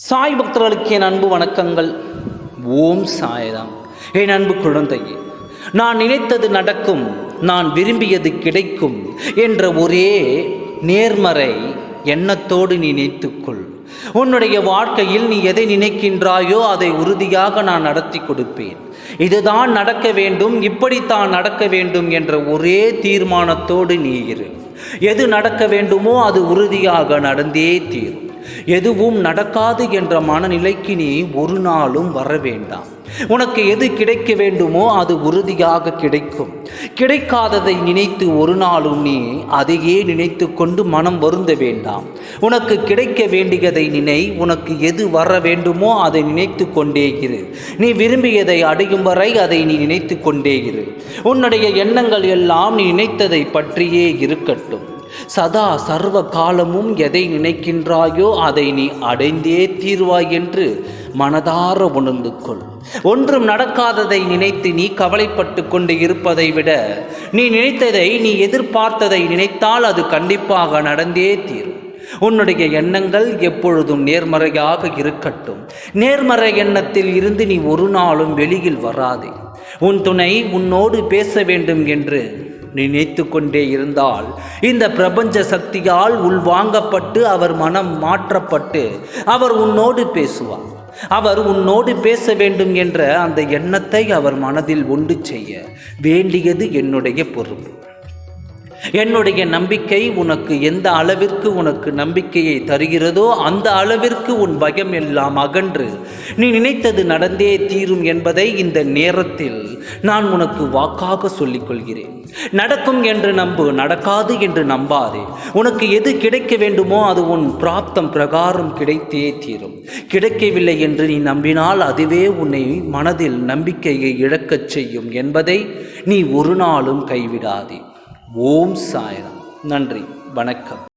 சாய் பக்தர்களுக்கு என் அன்பு வணக்கங்கள். ஓம் சாய்ராம். என் அன்பு குழந்தையே, நான் நினைத்தது நடக்கும், நான் விரும்பியது கிடைக்கும் என்ற ஒரே நேர்மறை எண்ணத்தோடு நீ நினைத்துக்கொள். உன்னுடைய வாழ்க்கையில் நீ எதை நினைக்கின்றாயோ அதை உறுதியாக நான் நடத்தி கொடுப்பேன். இதுதான் நடக்க வேண்டும், இப்படித்தான் நடக்க வேண்டும் என்ற ஒரே தீர்மானத்தோடு நீ இரு. எது நடக்க வேண்டுமோ அது உறுதியாக நடந்தே தீரும். எதுவும் நடக்காது என்ற மனநிலைக்கு நீ ஒரு நாளும் வர வேண்டாம். உனக்கு எது கிடைக்க வேண்டுமோ அது உறுதியாக கிடைக்கும். கிடைக்காததை நினைத்து ஒரு நாளும் நீ அதையே நினைத்து கொண்டு மனம் வருந்த வேண்டாம். உனக்கு கிடைக்க வேண்டியதை நினை. உனக்கு எது வர வேண்டுமோ அதை நினைத்து கொண்டே இரு. நீ விரும்பியதை அடையும் வரை அதை நீ நினைத்து கொண்டே இரு. உன்னுடைய எண்ணங்கள் எல்லாம் நீ நினைத்ததை பற்றியே இருக்கட்டும். சதா சர்வ காலமும் எதை நினைக்கின்றாயோ அதை நீ அடைந்தே தீர்வாய் என்று மனதார உணர்ந்து கொள். ஒன்றும் நடக்காததை நினைத்து நீ கவலைப்பட்டு கொண்டு இருப்பதை விட நீ நினைத்ததை, நீ எதிர்பார்த்ததை நினைத்தால் அது கண்டிப்பாக நடந்தே தீரும். உன்னுடைய எண்ணங்கள் எப்பொழுதும் நேர்மறையாக இருக்கட்டும். நேர்மறை எண்ணத்தில் இருந்து நீ ஒரு நாளும் வெளியில் வராதே. உன் துணை உன்னோடு பேச வேண்டும் என்று நினைத்து கொண்டே இருந்தால் இந்த பிரபஞ்ச சக்தியால் உள்வாங்கப்பட்டு அவர் மனம் மாற்றப்பட்டு அவர் உன்னோடு பேசுவார். அவர் உன்னோடு பேச வேண்டும் என்ற அந்த எண்ணத்தை அவர் மனதில் உண்டு செய்ய வேண்டியது என்னுடைய பொறுப்பு. என்னுடைய நம்பிக்கை உனக்கு எந்த அளவிற்கு உனக்கு நம்பிக்கையை தருகிறதோ அந்த அளவிற்கு உன் பயம் எல்லாம் அகன்று நீ நினைத்தது நடந்தே தீரும் என்பதை இந்த நேரத்தில் நான் உனக்கு வாக்காக சொல்லிக் கொள்கிறேன். நடக்கும் என்று நம்பு, நடக்காது என்று நம்பாதே. உனக்கு எது கிடைக்க வேண்டுமோ அது உன் பிராப்தம் பிரகாரம் கிடைத்தே தீரும். கிடைக்கவில்லை என்று நீ நம்பினால் அதுவே உன்னை மனதில் நம்பிக்கையை இழக்கச் செய்யும் என்பதை நீ ஒரு நாளும் கைவிடாதே. ஓம் சாய்ராம். நன்றி, வணக்கம்.